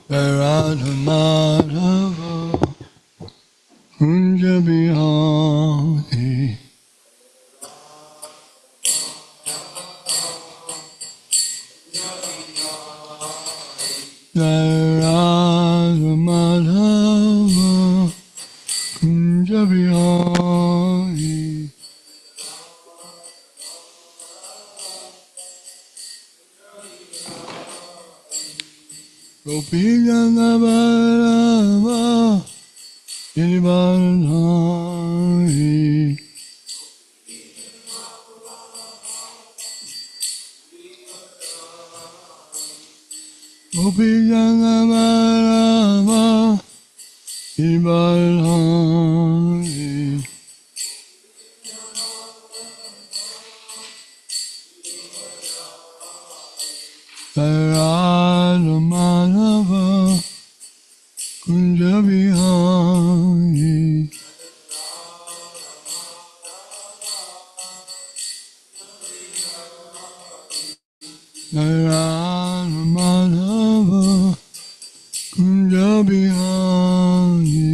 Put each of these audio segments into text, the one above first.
Radha Madhava Kunja Bihari Radha Madhava Kunja Bihari Gopi Jana Ballabha Girivardhari Gopi Jana Ballabha Girivardhari Radha Madhava Kunja Bihari Radha Madhava Kunja Bihari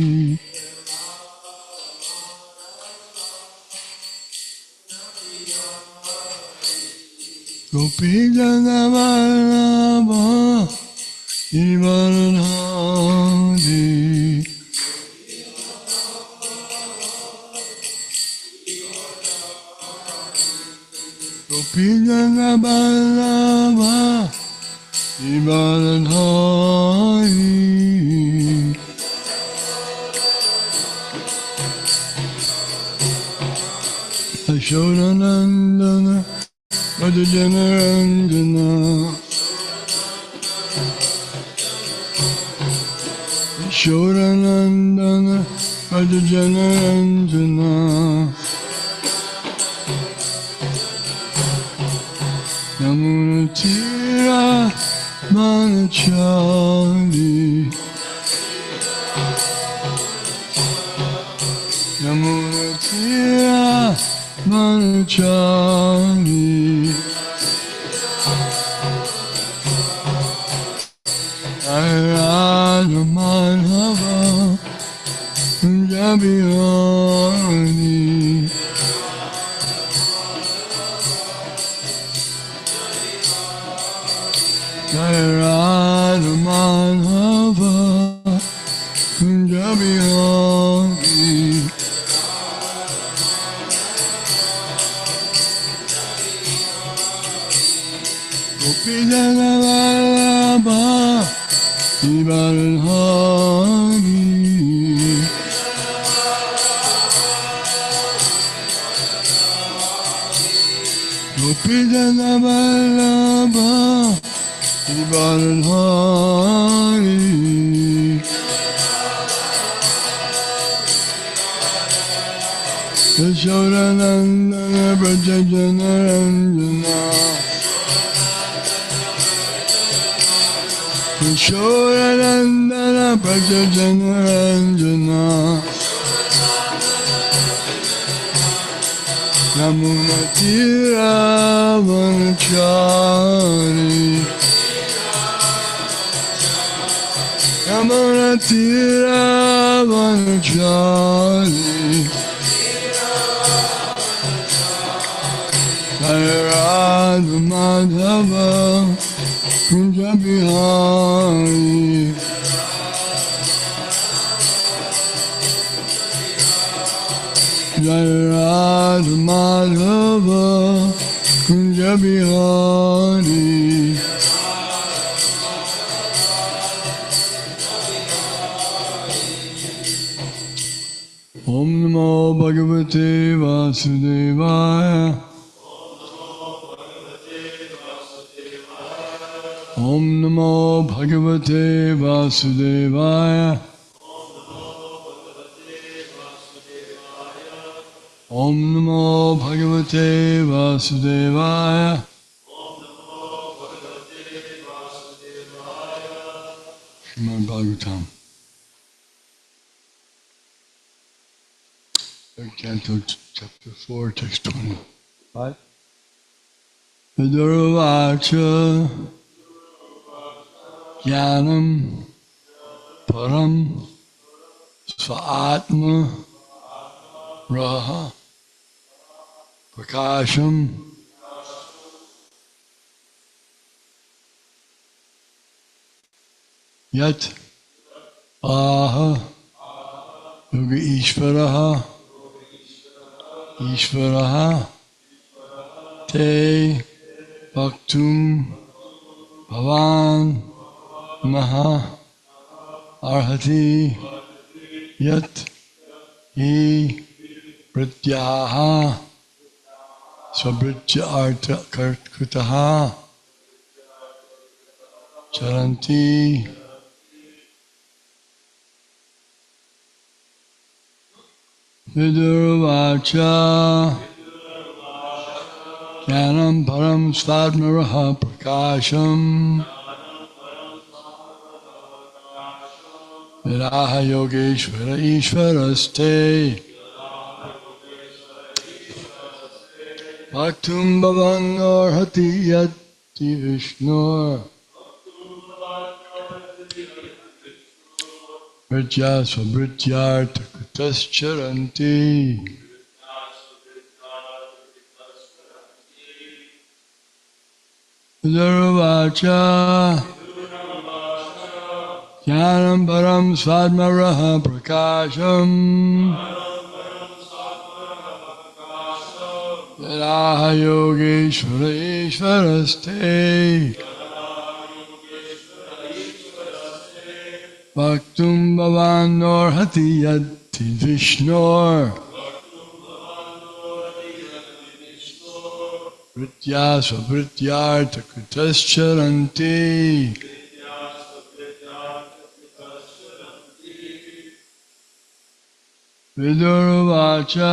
Gopi Jana Vallabha Girivardhari Gopi Jana Vallabha Girivardhari Yashodanandana Madhujanaranjana Yashodanandana Madhujanaranjana Yamunatira Manachari Yamunatira Manachari Radha Madhava Kunja Bihari Radha Madhava Kunja Bihari Gopi Jana Vallabha Girivardhari Gopi Jana Vallabha Girivardhari Yashodanandana Brajajanaranjana Yashodanandana Brajajanaranjana Yamunatira Manachari Yamunatira Manachari Radha Madhava Kunja Bihari Radha Madhava Kunja Bihari Om Namo Bhagavate Vasudevaya Om Namo Bhagavate Vasudevaya Om Namo Bhagavate Vasudevaya Srimad Bhagavatam Canto chapter 4, text 25. Vidurvacha Jnanam Param Svatma Raha Prakasham Yat Aha Yoga Ishvaraha Te Bhaktum Bhavan Maha Arhati Yat Hi Prityaha Swabritya Arta Kutaha Charanti Vidurvacha Jnanam Param Svadmaraha Prakasham Vidaha Yogeshvara Ishvaraste Bhaktum Bhavanor Hati Yati Vishnur Vritya Svabhrityartha Kutascharanti Vidurvacha Jnanam Param Svadmaraha Prakasham Yadaha Yogeshvara Ishvaraste Bhaktum Bhavanor Hati Yati Vishnur Vritya Svabhrityartha Kutascharanti Vidurvacha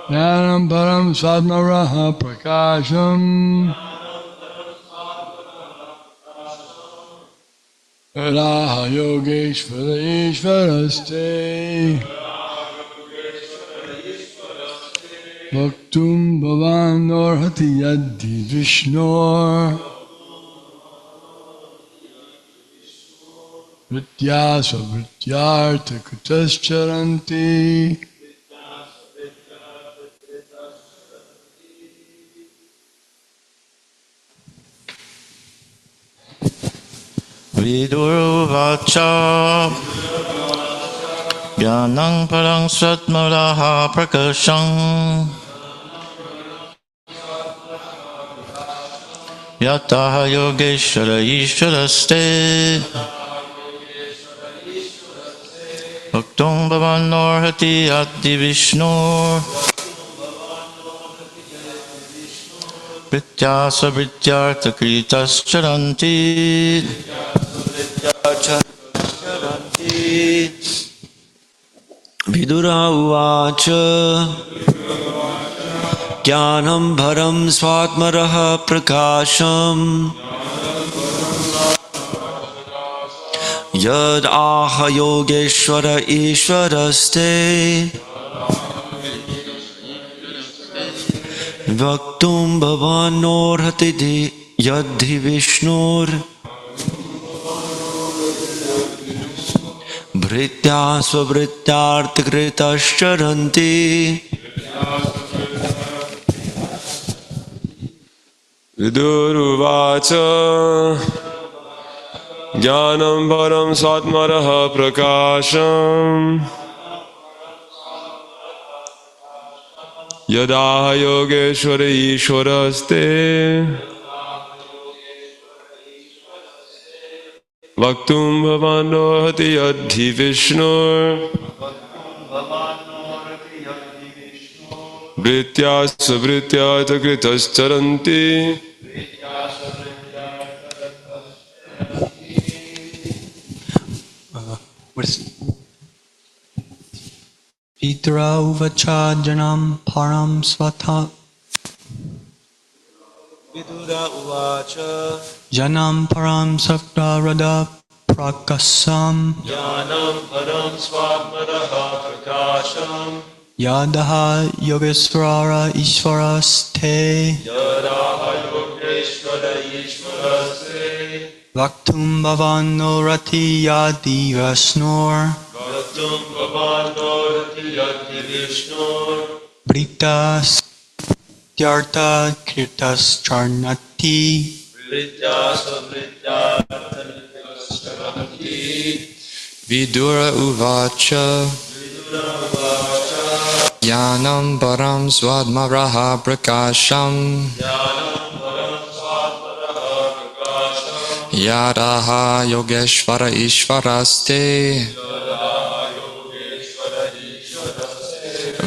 Jnanam Param Svadmaraha Prakasham Yadaha Yogeshvara Ishvaraste Bhaktum Bhavanor Hati Yadi Vishnur Vritya Svabhrityartha Kutascharanti Vidurvacha Jnanam Param Svadmaraha Prakasham Yataha Yogeshvara Ishvaraste Bhaktum Bhavanor Hati Yati Vishnur Vritya Svabhrityartha Kritascharanti Vidura uvacha Jnanam Param Svatmaraha Prakasham Yad Aha Yogeshvara Ishvaraste Vaktum Bhavanor Hati Yadhi Vishnur Bhritya Svabhrityartha Kritascharanti Vidurvacha Jnanam Param Svatmaraha Prakasham Yadaha Yogeshvara Ishvaraste Vaktum Bhavano Hati Yadhi Vishnur Bhritya Svabhrityartha Kritascharanti Vidura uvacha Jnanam Param Svatha Vidura uvacha Janam Param Sakta Radha prakasam Jnanam param swatmaraha prakasham yadaha yogesvara ishvaraste yadaha yogeshvara ishvaraste vaktum bhavano rati yadi vasnor bhaktum bhavano rati yati vishnur britas tyarta kirtas charnati Vidya Savritya Vidura Uvacha Yanam Param Swadmaraha Prakasham Yadaha Yogeshvara Ishvaraste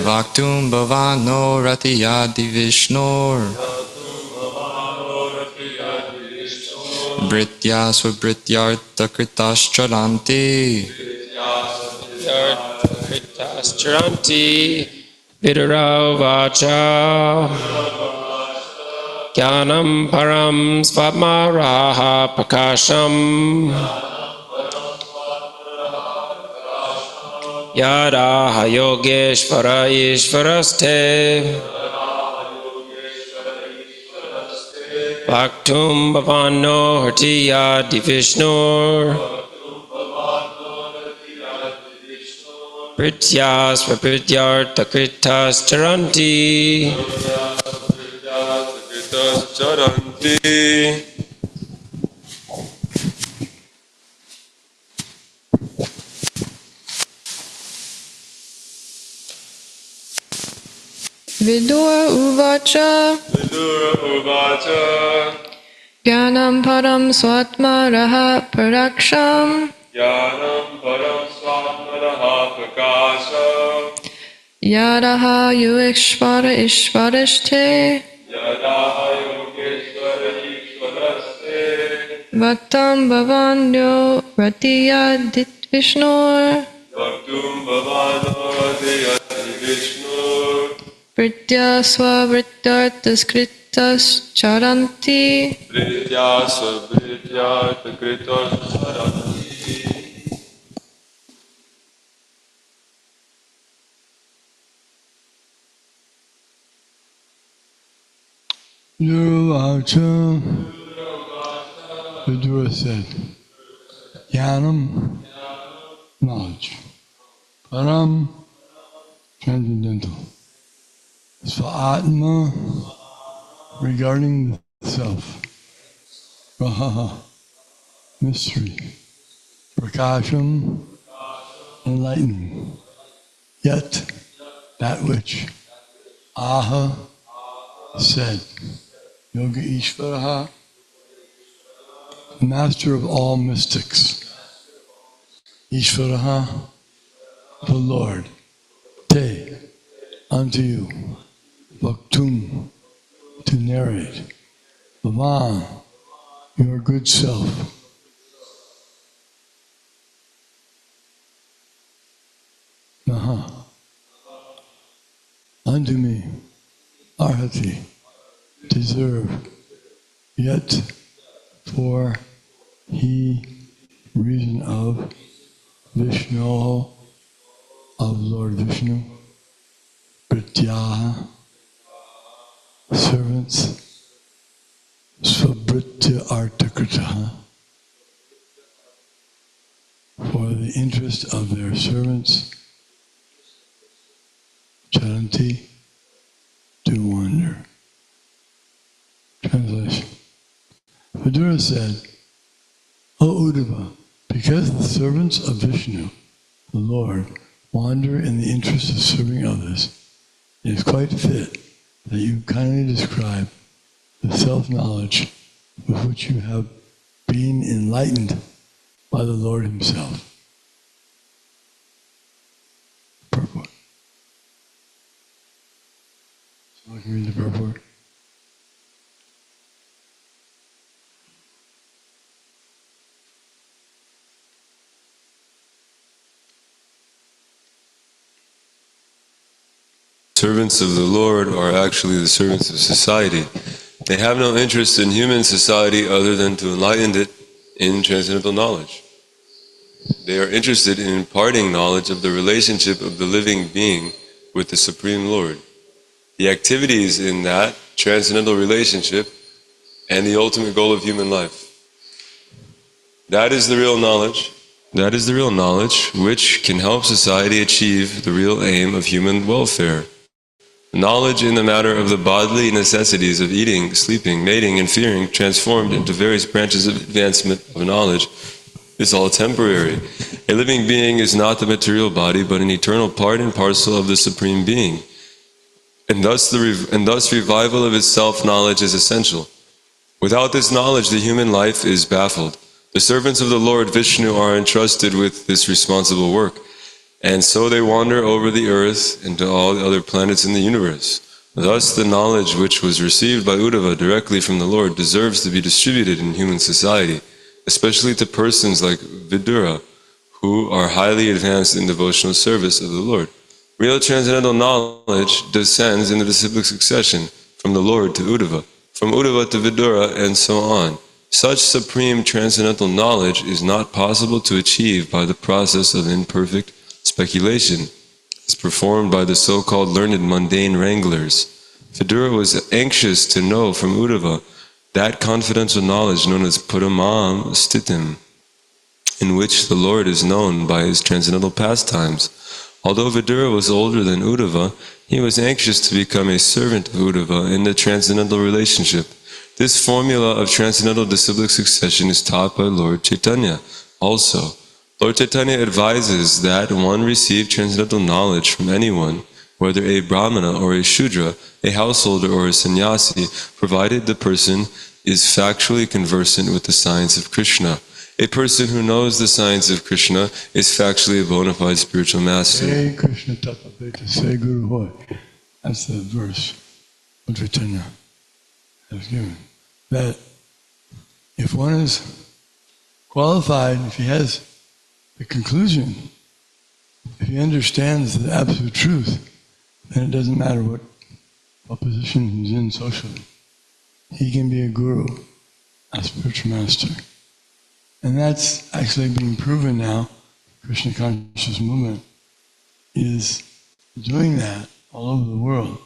Vaktum Bhavano Ratiyadi Vishnur Britya Swabrityartha Kritascharanti Kritascharanti Vidura Vacha Jnanam Param Svamaraha Prakasham Yadaha Yogeshvara Ishvaraste Vaktum Bhavano Hartiya Divishnur Prityas Praprityartha Kritas Charanti Charanti Vidura Uvacha Vidura Uvacha Jnanam Param Swatmaraha Paraksham Jnanam param swatmaraha prakasham Yadaha Yugeshvara Ishvarashte Yadaha yogeshvara ishvaraste Vaktam Bhavanyo Ratiya Dit Vishnor Bhaktum bhavano rati vishnur Pritya Swavrittartas Kritas Charanti Vidya Savritya Charanti Vidura Vidura said, Jnanam, knowledge. Param, transcendental. Sva-atma, regarding the self. Raha, mystery. Prakasham, enlightenment. Yet, that which. Aha, said. Yoga Ishvaraha, master of all mystics. Ishvaraha, the Lord. Te, unto you. Vaktum, to narrate. Bhavan, your good self. Naha, unto me. Arhati, deserve. Yet, for he, reason of Vishnu, of Lord Vishnu, Prityaha, servants, Svabritya Artakritaha, for the interest of their servants, Charanti, to wander. Translation. Vidura said, O Uddhava, because the servants of Vishnu, the Lord, wander in the interest of serving others, it is quite fit that you kindly describe the self-knowledge with which you have been enlightened by the Lord Himself. Purport. So I can read the purport. Servants of the Lord are actually the servants of society. They have no interest in human society other than to enlighten it in transcendental knowledge. They are interested in imparting knowledge of the relationship of the living being with the Supreme Lord, the activities in that transcendental relationship, and the ultimate goal of human life. That is the real knowledge. That is the real knowledge which can help society achieve the real aim of human welfare. Knowledge in the matter of the bodily necessities of eating, sleeping, mating, and fearing, transformed into various branches of advancement of knowledge, is all temporary. A living being is not the material body, but an eternal part and parcel of the Supreme Being. And thus revival of its self-knowledge is essential. Without this knowledge, the human life is baffled. The servants of the Lord Vishnu are entrusted with this responsible work, and so they wander over the earth and to all the other planets in the universe. Thus, the knowledge which was received by Uddhava directly from the Lord deserves to be distributed in human society, especially to persons like Vidura, who are highly advanced in devotional service of the Lord. Real transcendental knowledge descends in the disciplic succession from the Lord to Uddhava, from Uddhava to Vidura, and so on. Such supreme transcendental knowledge is not possible to achieve by the process of imperfect speculation, as performed by the so-called learned mundane wranglers. Vidura was anxious to know from Uddhava that confidential knowledge known as Paramam Stitim, in which the Lord is known by his transcendental pastimes. Although Vidura was older than Uddhava, he was anxious to become a servant of Uddhava in the transcendental relationship. This formula of transcendental disciplic succession is taught by Lord Chaitanya also. Lord Chaitanya advises that one receive transcendental knowledge from anyone, whether a Brahmana or a Shudra, a householder or a sannyasi, provided the person is factually conversant with the science of Krishna. A person who knows the science of Krishna is factually a bona fide spiritual master. Say Krishna Tapapeta, say Guru Hoy. That's the verse of Chaitanya has given. That if one is qualified, if he has the conclusion, if he understands the absolute truth, then it doesn't matter what position he's in socially. He can be a guru, a spiritual master. And that's actually being proven now. Krishna conscious movement is doing that all over the world,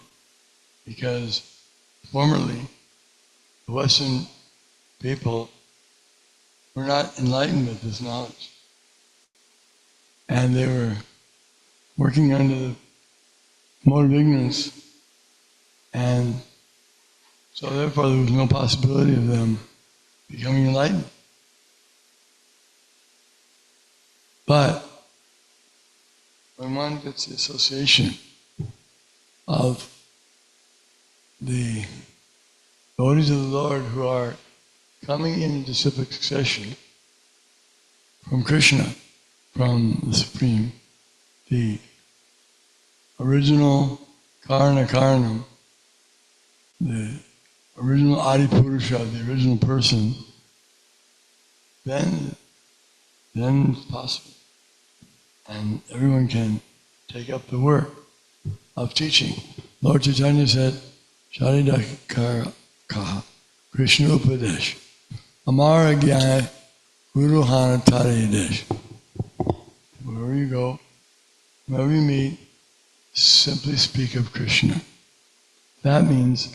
because formerly the Western people were not enlightened with this knowledge. And they were working under the mode of ignorance, and so therefore there was no possibility of them becoming enlightened. But when one gets the association of the devotees of the Lord who are coming in disciplic succession from Krishna, from the Supreme, the original Karana Karanam, the original Adi Purusha, the original person, then it's possible. And everyone can take up the work of teaching. Lord Chaitanya said, Sharidakara Kaha, Krishna Upadesh, Amara Gyaya, Guru Hana Tarayadesh. Wherever you go, wherever you meet, simply speak of Krishna. That means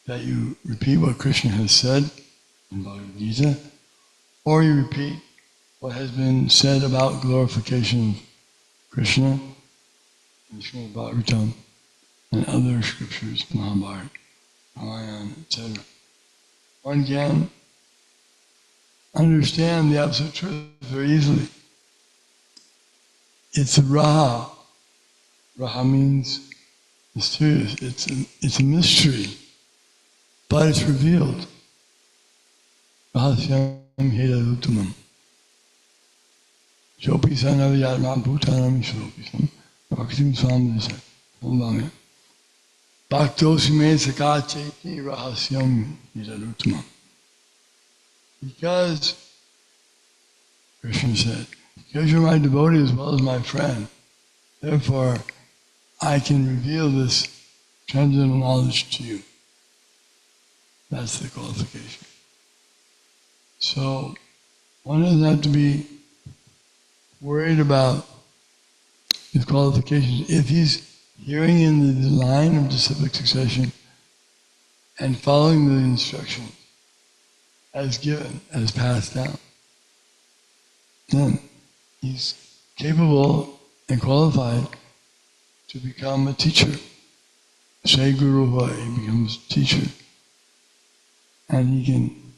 that you repeat what Krishna has said in Bhagavad Gita, or you repeat what has been said about glorification of Krishna in Srimad Bhagavatam and other scriptures, Mahabharata, Ramayana, etc. One can understand the absolute truth very easily. It's a Raha. Raha means mysterious. It's a mystery, but it's revealed. Rahasyam Heda Jopi Sanavayatma Bhutanam Ishropisam Bhaktim Swami Bhaktosi me sakacheti rahasyam Heda. Because, Krishna said, because you're my devotee as well as my friend, therefore I can reveal this transcendental knowledge to you. That's the qualification. So, one doesn't have to be worried about his qualifications. If he's hearing in the line of disciplic succession and following the instruction as given, as passed down, then he's capable and qualified to become a teacher. Say Guru Hoy, he becomes a teacher. And he can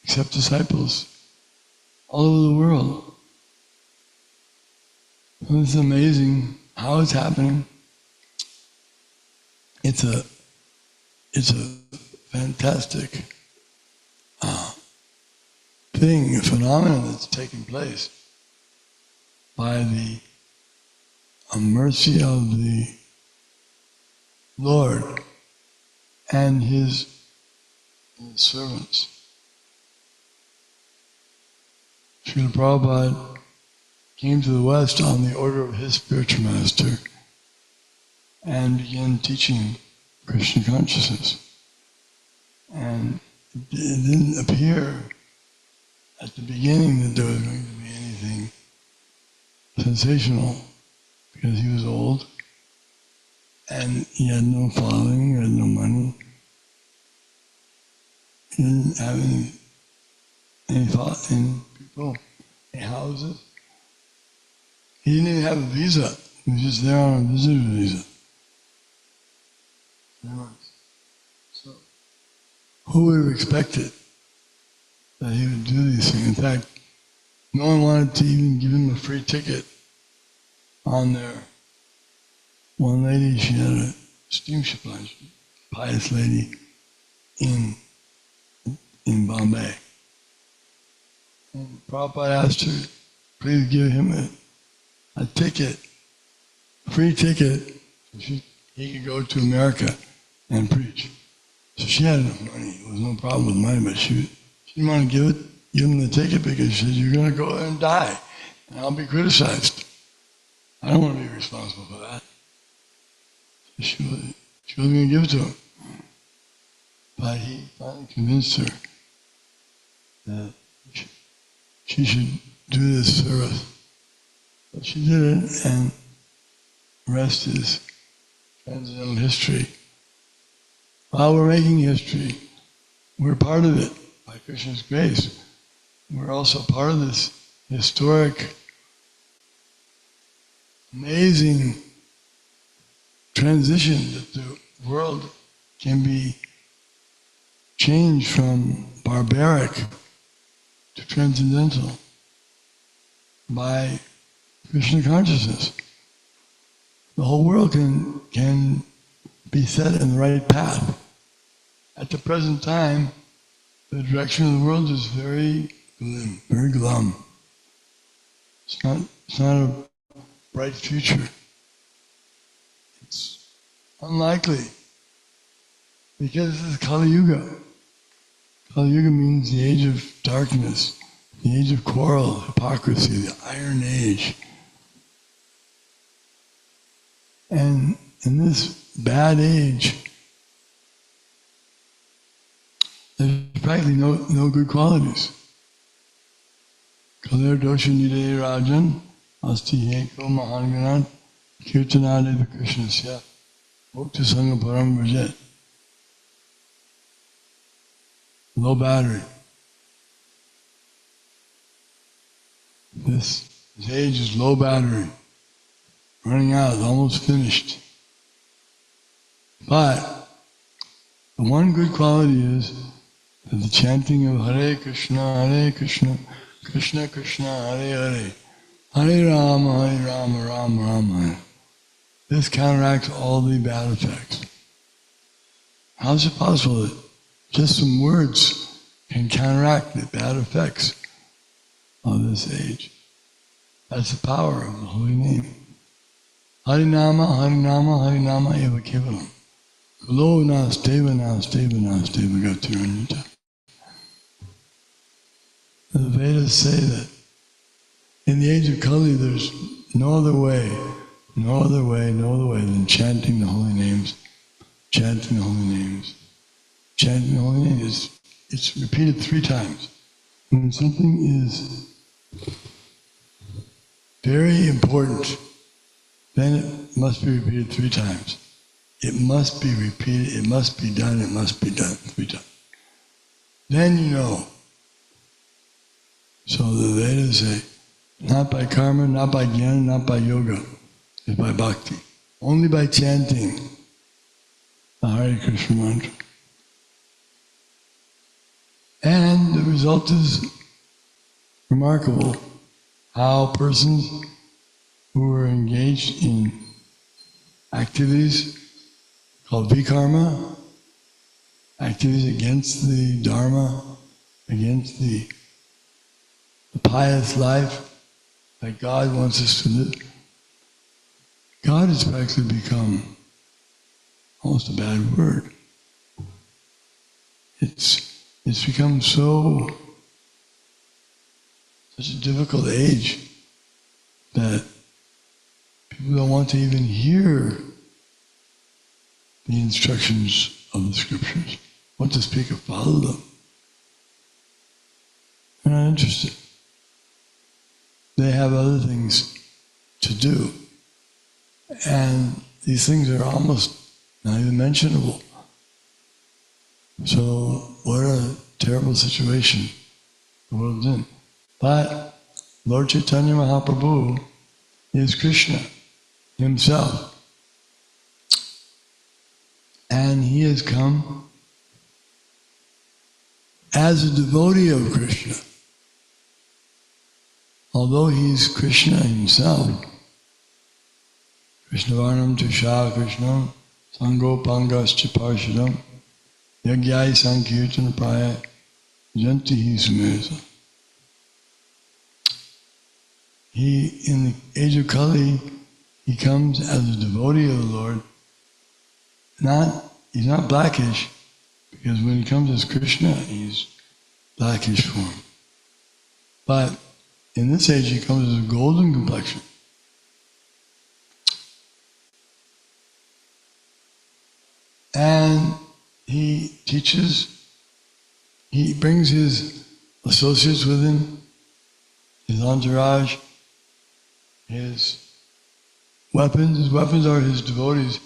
accept disciples all over the world. So it's amazing how it's happening. It's a fantastic thing, a phenomenon that's taking place by the mercy of the Lord and his servants. Srila Prabhupada came to the West on the order of his spiritual master and began teaching Krishna consciousness. And it didn't appear at the beginning that there was going to be anything sensational, because he was old and he had no following, he had no money. He didn't have any thought in people, any houses. He didn't even have a visa. He was just there on a visitor visa. So, who would have expected that he would do these things? In fact, no one wanted to even give him a free ticket on there. One lady, she had a steamship line, a pious lady in Bombay. And Prabhupada asked her, please give him a ticket, free ticket, so he could go to America and preach. So she had enough money. There was no problem with money, but she didn't want to give him the ticket because she said, you're going to go there and die, and I'll be criticized. I don't want to be responsible for that. So she wasn't going to give it to him. But he finally convinced her that she should do this service. But she did it, and the rest is transcendental history. While we're making history, we're part of it by Krishna's grace. We're also part of this historic, amazing transition that the world can be changed from barbaric to transcendental by Krishna consciousness. The whole world can be set in the right path. At the present time, the direction of the world is very glim, very glum. It's not a bright future. It's unlikely, because this is Kali Yuga. Kali Yuga means the age of darkness, the age of quarrel, hypocrisy, the Iron Age. And in this bad age, there's practically no good qualities. Kalir dosha nidhe rajan asti heko mahanganat kirtanade Krishnasya bhakti sangha param vrajet. Low battery. This age is low battery. Running out, almost finished. But the one good quality is that the chanting of Hare Krishna, Krishna Krishna, Hare Hare, Hare Rama, Rama Rama, Hare. This counteracts all the bad effects. How is it possible that just some words can counteract the bad effects of this age? That's the power of the holy name. Harinama, Harinama, Harinama eva kevalam. Kulo nasteva, nasteva, nasteva gatiranyata. The Vedas say that in the age of Kali there's no other way than chanting the holy names, chanting the holy names. Chanting the holy names, it's repeated 3 times. When something is very important, then it must be repeated 3 times. It must be repeated, it must be done, it must be done 3 times. Then you know. So the Vedas say, not by karma, not by jnana, not by yoga, it's by bhakti. Only by chanting the Hare Krishna mantra. And the result is remarkable, how persons who are engaged in activities called vikarma, activities against the dharma, against the pious life that God wants us to live. God has practically become almost a bad word. It's become such a difficult age that people don't want to even hear the instructions of the scriptures. What to speak of follow them. They're not interested. They have other things to do. And these things are almost not even mentionable. So what a terrible situation the world's in. But Lord Chaitanya Mahaprabhu is Krishna himself. And he has come as a devotee of Krishna. Although he's Krishna himself, Krishna Varnam Tusha Krishna, Sango Pangas Chiparshadam, Yagyai Sankirtana Praya, Janti Hi Sumesa. He, in the age of Kali, he comes as a devotee of the Lord. He's not blackish, because when he comes as Krishna, he's blackish form. But in this age, he comes as a golden complexion. And he teaches, he brings his associates with him, his entourage, his weapons. His weapons are his devotees,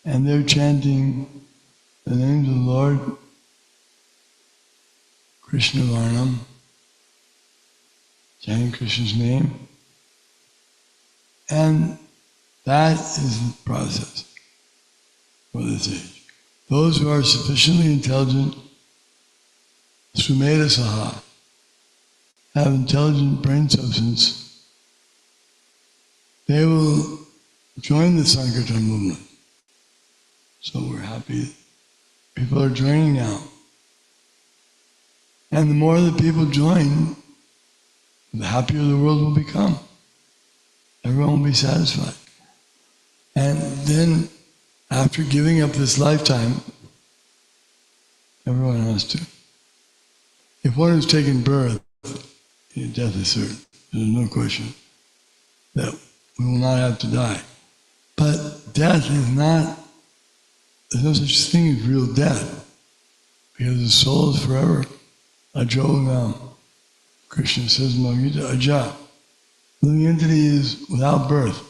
and they're chanting the names of the Lord, Krishna Varnam, chanting Krishna's name. And that is the process for this age. Those who are sufficiently intelligent, Sumeda Saha, have intelligent brain substance, they will join the Sankirtan movement. So we're happy. People are joining now. And the more that people join, the happier the world will become. Everyone will be satisfied. And then, after giving up this lifetime, everyone has to. If one has taken birth, death is certain. There's no question that we will not have to die. But death is not, there's no such thing as real death, because the soul is forever. Ajogam. Krishna says, Magita Aja. Living entity is without birth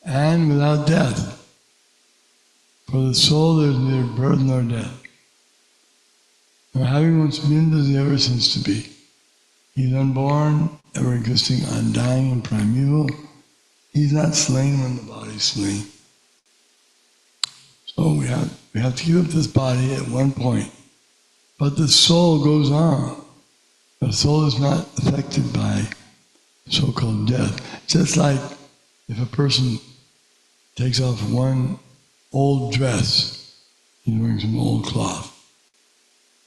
and without death. For the soul, there's neither birth nor death. Now, having once been, does he ever cease to be? He's unborn, ever existing, undying, and primeval. He's not slain when the body is slain. So we have to give up this body at one point. But the soul goes on. The soul is not affected by so-called death. Just like if a person takes off one old dress, he's wearing some old cloth.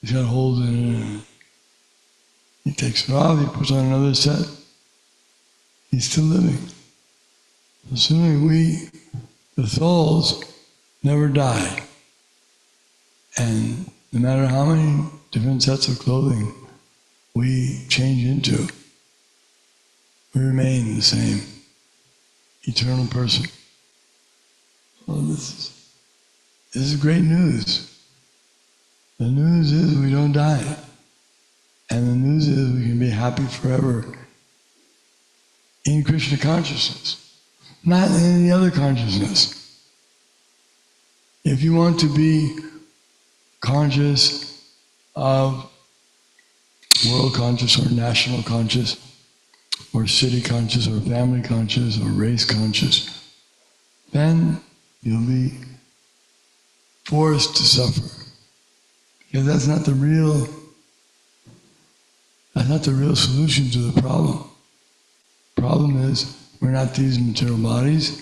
He's got holes in it. He takes it off, he puts on another set. He's still living. Assuming the souls, never die. And no matter how many different sets of clothing we change into, we remain the same eternal person. Well, this is great news. The news is we don't die. And the news is we can be happy forever in Krishna consciousness, not in any other consciousness. If you want to be conscious of world conscious or national conscious or city conscious or family conscious or race conscious, then you'll be forced to suffer. Because that's not the real solution to the problem. The problem is we're not these material bodies,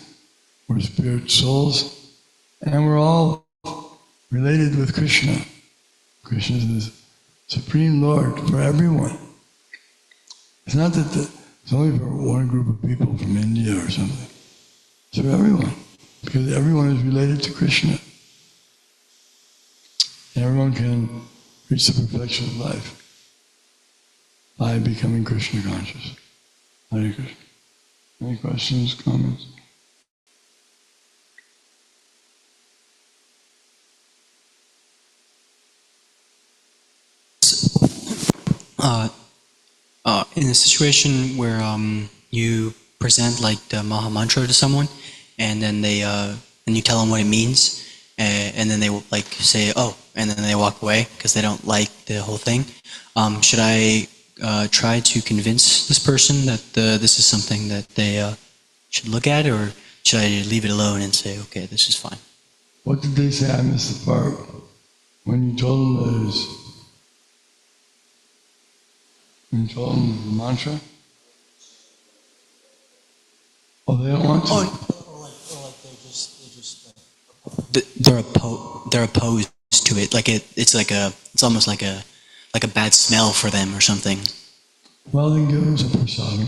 we're spirit souls, and we're all related with Krishna. Krishna is the Supreme Lord for everyone. It's not that it's only for one group of people from India or something. It's for everyone, because everyone is related to Krishna. And everyone can reach the perfection of life by becoming Krishna conscious. Hare Krishna. Any questions, comments? In a situation where you present like the Maha Mantra to someone, and then they and you tell them what it means, and then they like say, "Oh," and then they walk away because they don't like the whole thing. Should I try to convince this person that this is something that they should look at, or should I leave it alone and say, "Okay, this is fine"? What did they say? I missed the part. When you told them that it was, when you told them the mantra? Oh, they don't want to? Or like they're opposed to it. Like it's almost like a bad smell for them or something. Well, then give them some prasadam.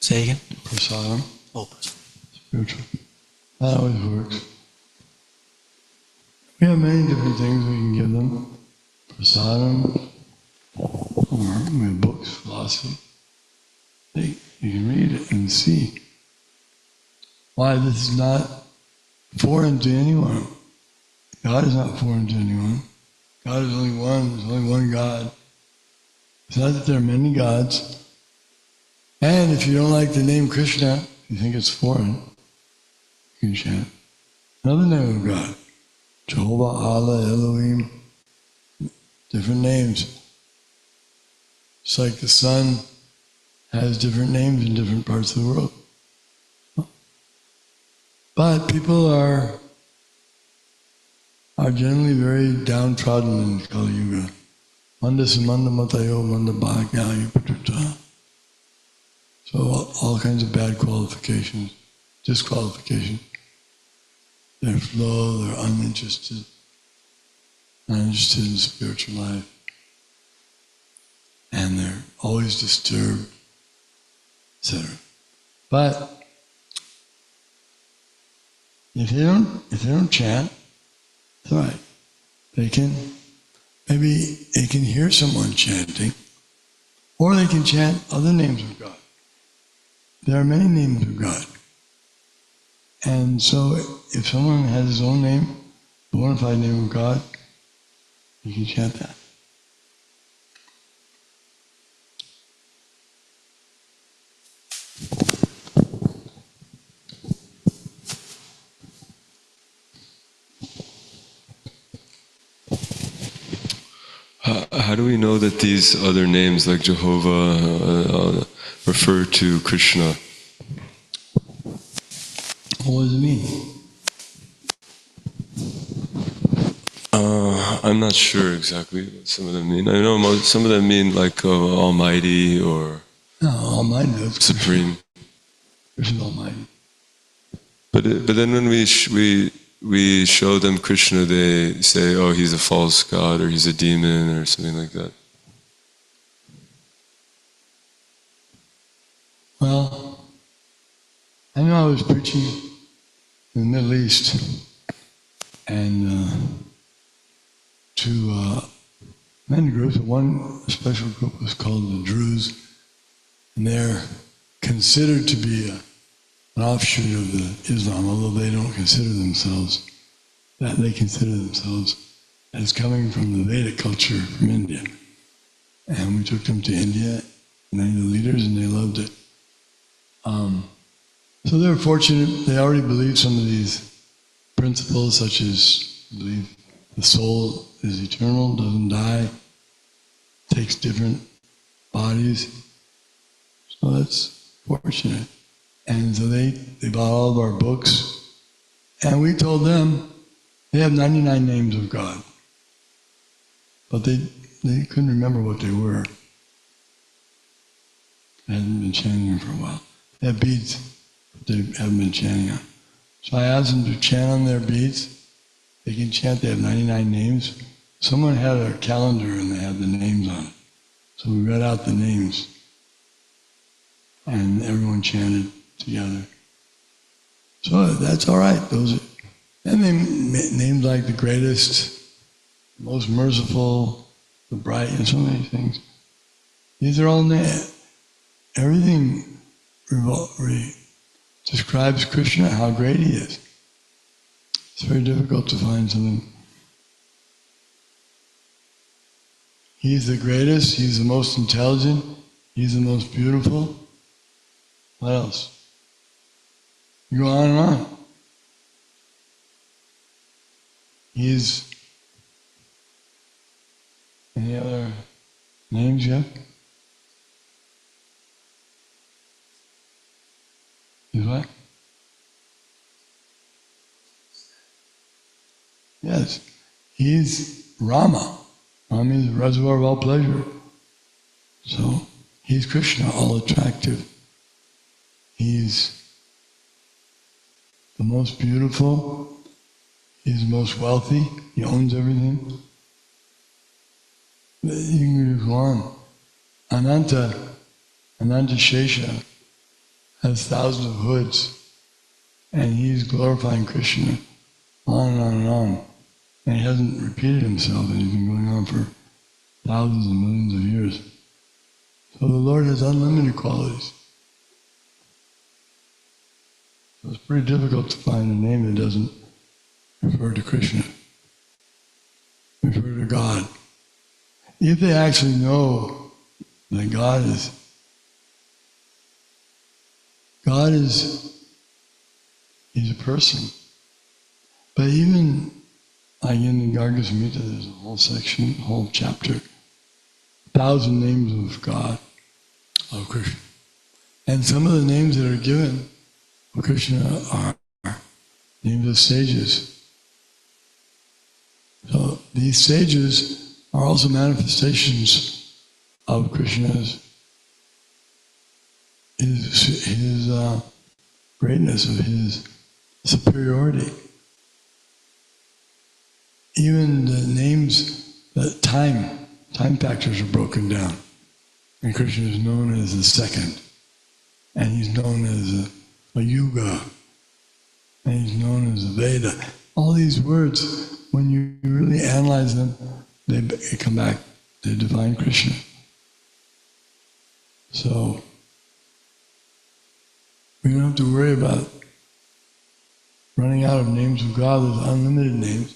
Say again? Prasadam. Oh, Spiritual. That always works. We have many different things we can give them. Prasadam, or we have books, philosophy. You can read it and see why this is not foreign to anyone. God is not foreign to anyone. God is only one. There's only one God. It's not that there are many gods. And if you don't like the name Krishna, you think it's foreign, you can chant another name of God. Jehovah, Allah, Elohim, different names. It's like the sun has different names in different parts of the world. But people are generally very downtrodden in Kali Yuga. Manda samanda matayo manda bhagyayo patuta. So all kinds of bad qualifications, disqualifications. They're slow, they're uninterested, not interested in spiritual life. And they're always disturbed, etc. But if they don't chant, it's all right. Maybe they can hear someone chanting, or they can chant other names of God. There are many names of God. And so if someone has his own name, the bona fide name of God, you can chant that. How do we know that these other names like Jehovah refer to Krishna? What does it mean? I'm not sure exactly what some of them mean. I know some of them mean like Almighty or No, Almighty. That's Supreme. Krishna is Almighty. But then when we show them Krishna, they say, "Oh, he's a false god," or "He's a demon," or something like that. Well, I know I was preaching in the Middle East, and to many groups. One special group was called the Druze, and they're considered to be an offshoot of the Islam, although they don't consider themselves that. They consider themselves as coming from the Vedic culture from India. And we took them to India, many of the leaders, and they loved it. So they're fortunate, they already believe some of these principles, such as believe the soul is eternal, doesn't die, takes different bodies. So that's fortunate. And so they bought all of our books, and we told them they have 99 names of God, but they couldn't remember what they were. They hadn't been chanting them for a while. They have beads, but they haven't been chanting on. So I asked them to chant on their beads. They can chant, they have 99 names. Someone had a calendar and they had the names on it. So we read out the names, and everyone chanted together. So that's all right. And they names like the greatest, most merciful, the bright, and so many things. These are all names. Everything describes Krishna, how great he is. It's very difficult to find something. He's the greatest, he's the most intelligent, he's the most beautiful. What else? You go on and on. He's... Any other names yet? He's what? Yes. He's Rama. Rama is the reservoir of all pleasure. So, he's Krishna, all attractive. He's the most beautiful. He's the most wealthy. He owns everything. You can go on. Ananta Shesha has thousands of hoods, and he's glorifying Krishna on and on and on. And he hasn't repeated himself, and he's been going on for thousands and millions of years. So the Lord has unlimited qualities. So it's pretty difficult to find a name that doesn't refer to Krishna, refer to God. If they actually know that God is, he's a person. But even like in the Garga Samhita, there's a whole section, a whole chapter, 1,000 names of God, of Krishna. And some of the names that are given of Krishna are names of sages. So these sages are also manifestations of Krishna's, his greatness, of his superiority. Even the names, that time factors are broken down. And Krishna is known as the second. And he's known as a yuga. And he's known as a Veda. All these words, when you really analyze them, they come back, they define Krishna. So, we don't have to worry about running out of names of God. There's unlimited names.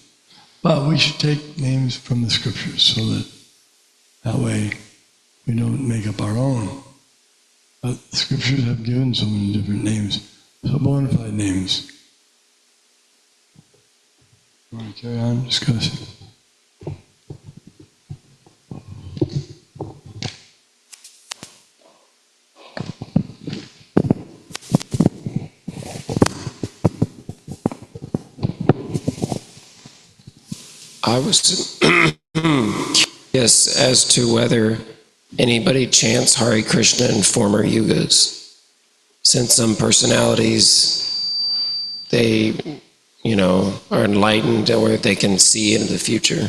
But we should take names from the scriptures so that way we don't make up our own. But the scriptures have given so many different names, so bona fide names. You want to carry on discussing? I was curious as to whether anybody chants Hare Krishna in former yugas, since some personalities, they, are enlightened or they can see into the future.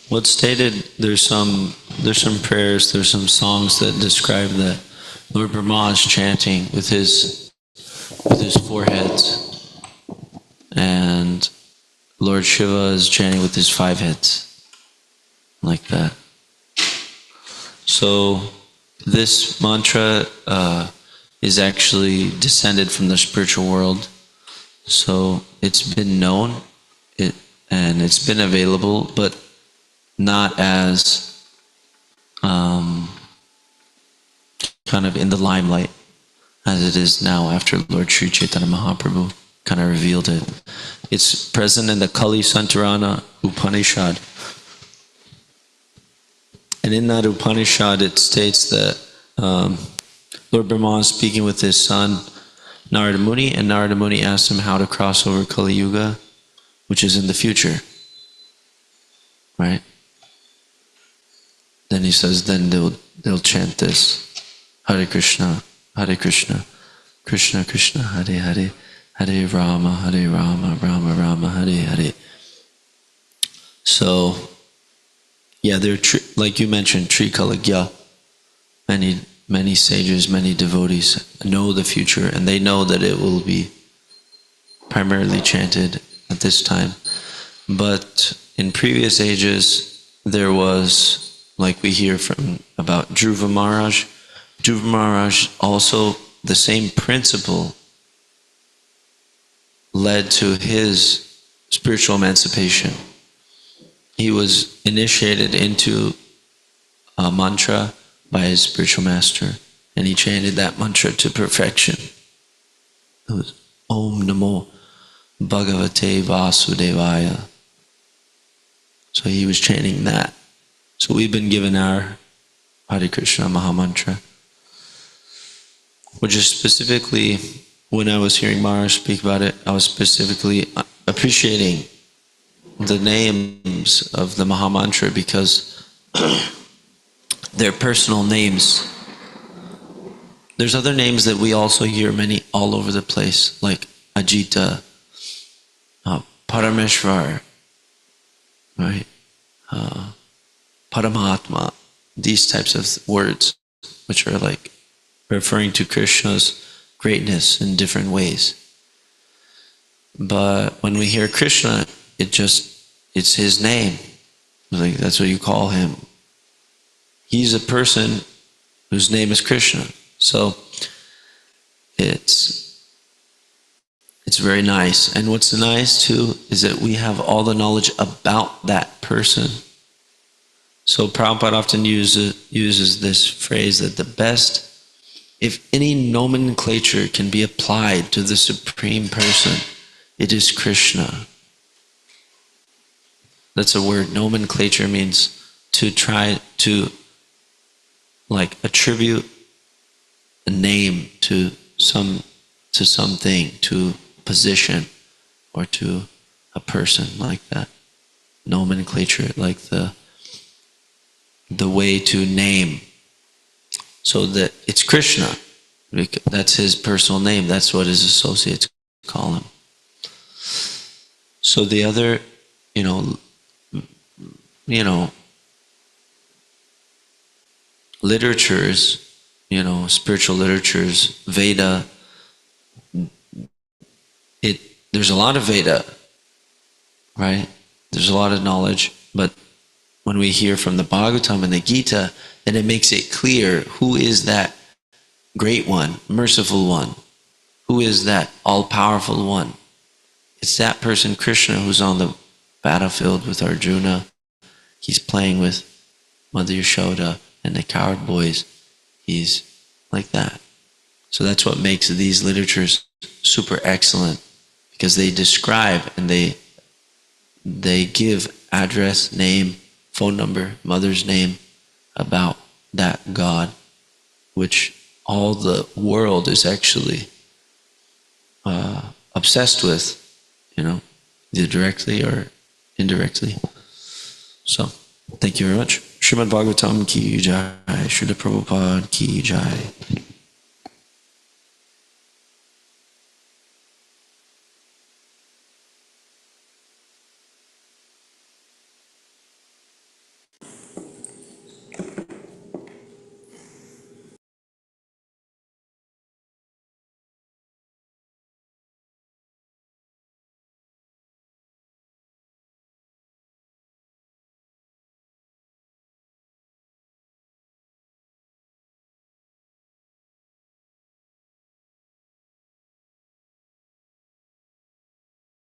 Well, it's stated there's some prayers, there's some songs that describe that Lord Brahma is chanting with his foreheads, and Lord Shiva is chanting with his 5 heads, like that. So this mantra is actually descended from the spiritual world. So it's been known, and it's been available, but not as kind of in the limelight as it is now after Lord Sri Chaitanya Mahaprabhu kind of revealed it. It's present in the Kali Santarana Upanishad. And in that Upanishad it states that Lord Brahma is speaking with his son Narada Muni, and Narada Muni asked him how to cross over Kali Yuga, which is in the future. Right? Then he says, then they'll chant this. Hare Krishna, Krishna Krishna, Hare Hare, Hare Rama, Rama Rama, Hare Hare. So, yeah, they're like you mentioned, Trikaligya. Many sages, many devotees know the future, and they know that it will be primarily chanted at this time. But in previous ages, there was, like we hear from about Dhruva Maharaj. Dhruva Maharaj also, the same principle led to his spiritual emancipation. He was initiated into a mantra by his spiritual master, and he chanted that mantra to perfection. It was Om Namo Bhagavate Vasudevaya. So he was chanting that. So we've been given our Hare Krishna Mahamantra, which is specifically, when I was hearing Maharaj speak about it, I was specifically appreciating the names of the Mahamantra because they're personal names. There's other names that we also hear many all over the place, like Ajita, Parameshwar, right? Paramatma, these types of words, which are like referring to Krishna's greatness in different ways. But when we hear Krishna, it's his name. Like, that's what you call him. He's a person whose name is Krishna. So it's very nice. And what's nice too is that we have all the knowledge about that person. So Prabhupada often uses this phrase that the best, if any nomenclature can be applied to the Supreme Person, it is Krishna. That's a word. Nomenclature means to try to like attribute a name to something, to position, or to a person, like that. Nomenclature, like the way to name. So that it's Krishna. That's his personal name. That's what his associates call him. So the other, literatures, spiritual literatures, Veda, there's a lot of Veda, right? There's a lot of knowledge, but when we hear from the Bhagavatam and the Gita, then it makes it clear who is that great one, merciful one, who is that all-powerful one. It's that person, Krishna, who's on the battlefield with Arjuna. He's playing with Mother Yashoda and the coward boys. He's like that. So that's what makes these literatures super excellent, because they describe and they give address, name, phone number, mother's name about that God, which all the world is actually obsessed with, either directly or indirectly. So, thank you very much. Srimad Bhagavatam ki jai, Srila Prabhupada ki jai.